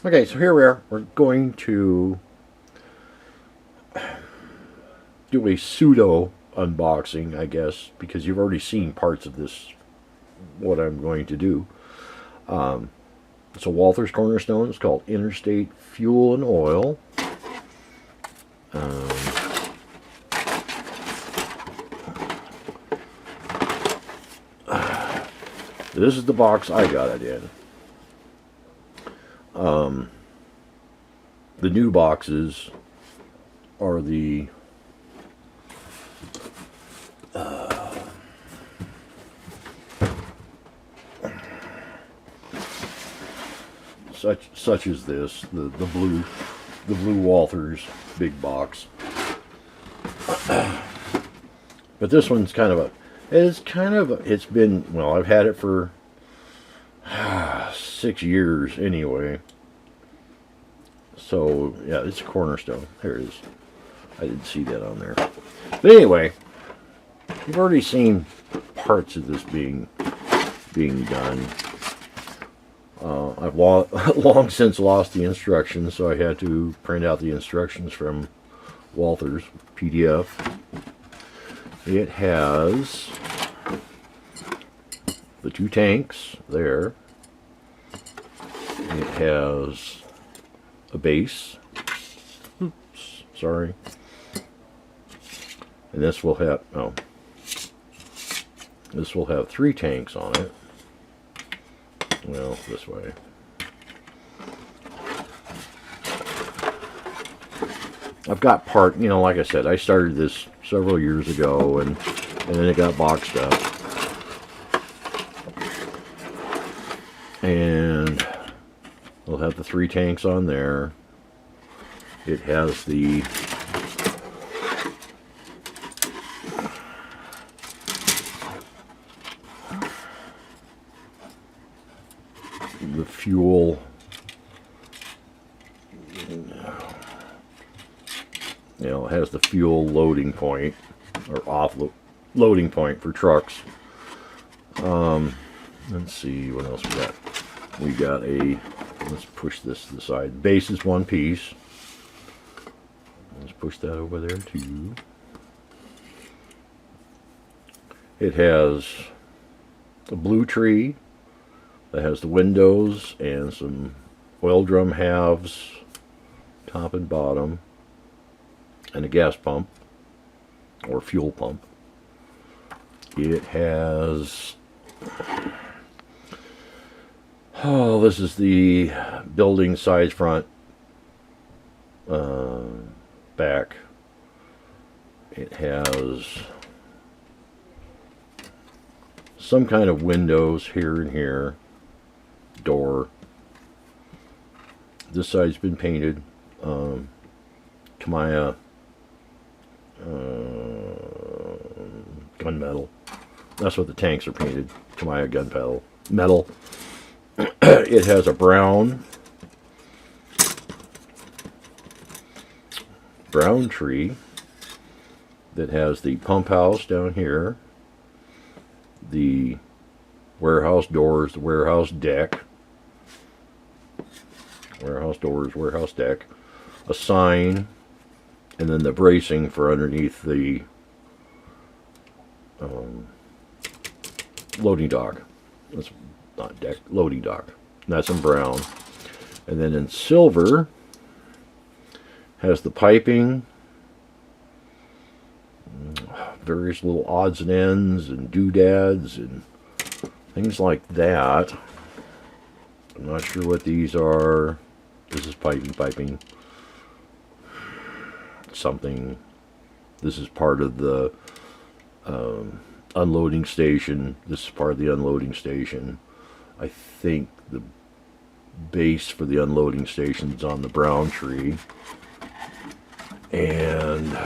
Okay, so here we are. We're going to do a pseudo unboxing, I guess, because you've already seen parts of this, what I'm going to do. It's a Walthers Cornerstone. It's called Interstate Fuel and Oil. This is the box I got it in. The new boxes are the such as this, the blue Walthers big box. But this one's it's been, well, I've had it for 6 years anyway. So yeah, it's a Cornerstone. There it is. I didn't see that on there. But anyway, you've already seen parts of this being done. I've long since lost the instructions, so I had to print out the instructions from Walthers PDF. It has the 2 tanks there. It has a base. Oops, sorry. And this will have, this will have 3 tanks on it. Well, this way. I've got like I said, I started this several years ago, and then it got boxed up. And we'll have the 3 tanks on there. It has the fuel, it has the fuel loading point, or loading point for trucks. Let's see what else we got. We got let's push this to the side. The base is 1 piece. Let's push that over there too. It has a blue tree that has the windows and some oil drum halves, top and bottom, and a gas pump or fuel pump. It has, this is the building size front, back. It has some kind of windows here and here, door. This side's been painted Kamaya gunmetal. That's what the tanks are painted, Kamaya gunmetal. It has a brown tree that has the pump house down here, the warehouse doors, the warehouse deck, warehouse doors, warehouse deck, a sign, and then the bracing for underneath the loading dock. That's not deck, loading dock. And that's in brown. And then in silver has the piping, various little odds and ends and doodads and things like that. I'm not sure what these are. This is piping. Something. This is part of the unloading station. This is part of the unloading station. I think the base for the unloading station is on the brown tree. And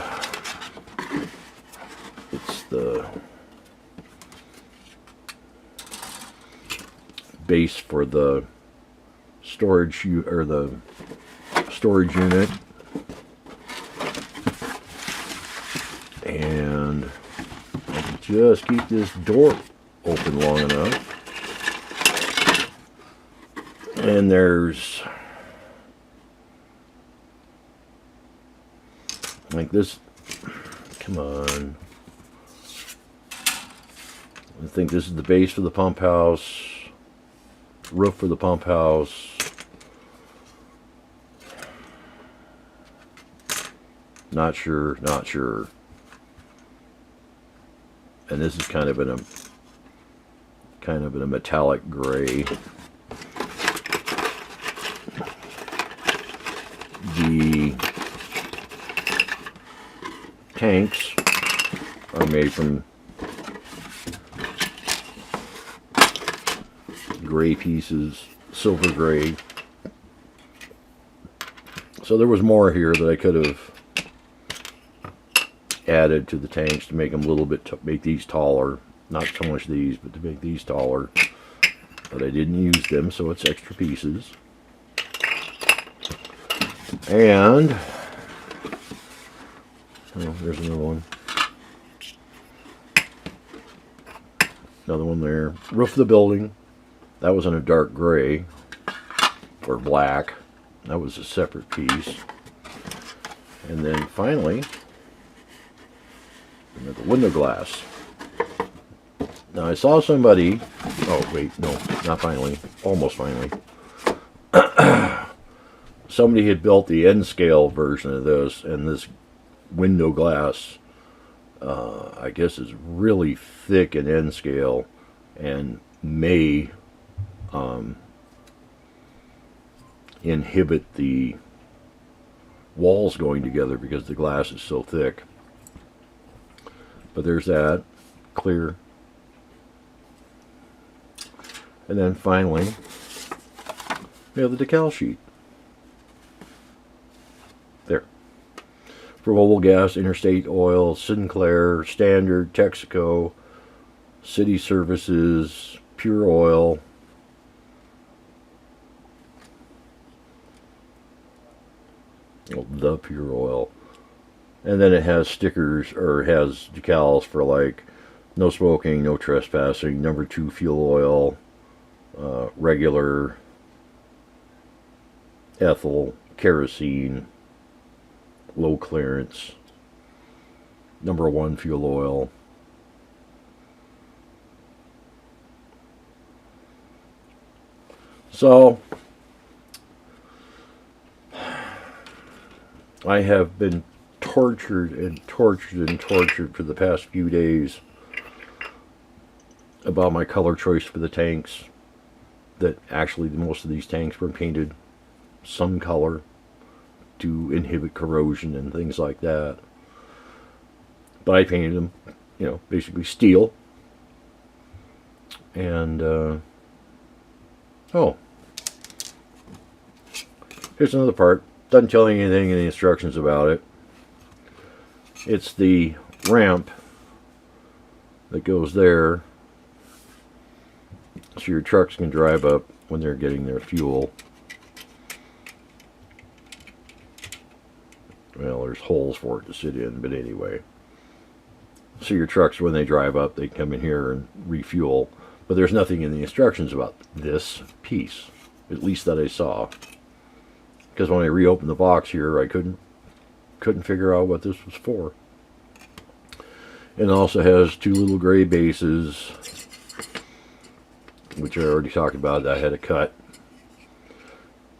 it's the base for the storage unit. And I can just keep this door open long enough. And there's like this. Come on. I think this is the base for the pump house, roof for the pump house. Not sure, not sure. And this is kind of in a metallic gray. The tanks are made from gray pieces, silver gray. So there was more here that I could have added to the tanks to make them a little bit, to make these taller. Not so much these, but to make these taller. But I didn't use them, so it's extra pieces. And oh, there's another one. Another one there. Roof of the building. That was in a dark gray or black. That was a separate piece. And then finally, the window glass. Now I saw somebody, oh wait, no, not finally, almost finally. Somebody had built the N scale version of this, and this window glass, I guess, is really thick in N scale and may inhibit the walls going together because the glass is so thick. But there's that, clear. And then finally, we have the decal sheet. There. For Volvo Gas, Interstate Oil, Sinclair, Standard, Texaco, City Services, Pure Oil, the Pure Oil. And then it has stickers, or has decals for like no smoking, no trespassing, number 2 fuel oil, regular, ethyl, kerosene, low clearance, number 1 fuel oil. So I have been tortured and tortured and tortured for the past few days about my color choice for the tanks. That actually most of these tanks were painted some color to inhibit corrosion and things like that. But I painted them, you know, basically steel. And oh, here's another part. Doesn't tell you anything in the instructions about it. It's the ramp that goes there so your trucks can drive up when they're getting their fuel. Well, there's holes for it to sit in, but anyway. So your trucks, when they drive up, they come in here and refuel. But there's nothing in the instructions about this piece, at least that I saw. Because when I reopened the box here, I couldn't figure out what this was for. And it also has 2 little gray bases, which I already talked about. I had to cut.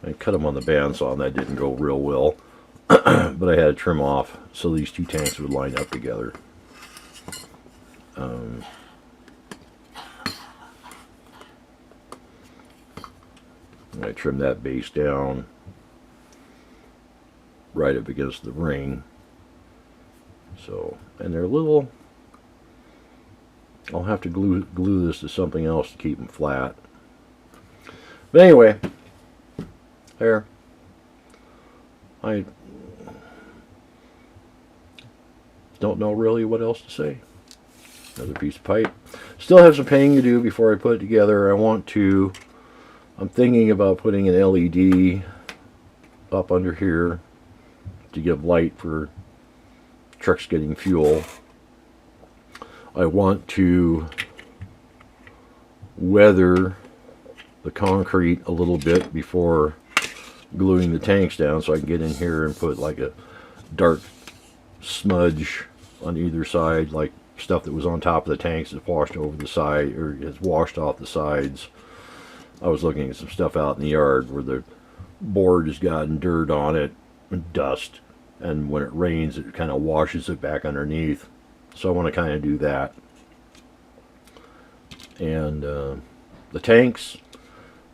I cut them on the bandsaw, and that didn't go real well. But I had to trim off so these 2 tanks would line up together. I trimmed that base down right up against the ring. So, and they're little. I'll have to glue this to something else to keep them flat. But anyway, there. I don't know really what else to say. Another piece of pipe. Still have some painting to do before I put it together. I'm thinking about putting an LED up under here to give light for trucks getting fuel. I want to weather the concrete a little bit before gluing the tanks down, so I can get in here and put like a dark smudge on either side, like stuff that was on top of the tanks is washed over the side or has washed off the sides. I was looking at some stuff out in the yard where the board has gotten dirt on it and dust, and when it rains it kind of washes it back underneath. So I want to kind of do that. And the tanks,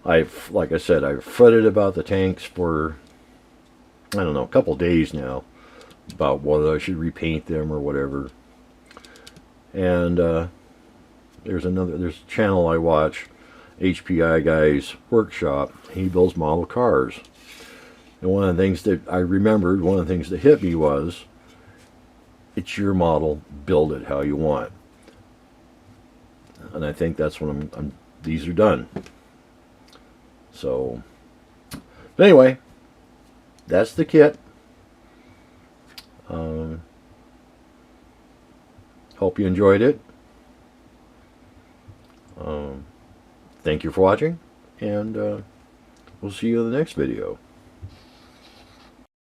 like I said, I've fretted about the tanks for, I don't know, a couple days now, about whether I should repaint them or whatever. And there's a channel I watch, HPI Guy's Workshop. He builds model cars. And one of the things that I remembered, one of the things that hit me was, it's your model, build it how you want. And I think that's when these are done. So, but anyway, that's the kit. Hope you enjoyed it. Thank you for watching, and we'll see you in the next video.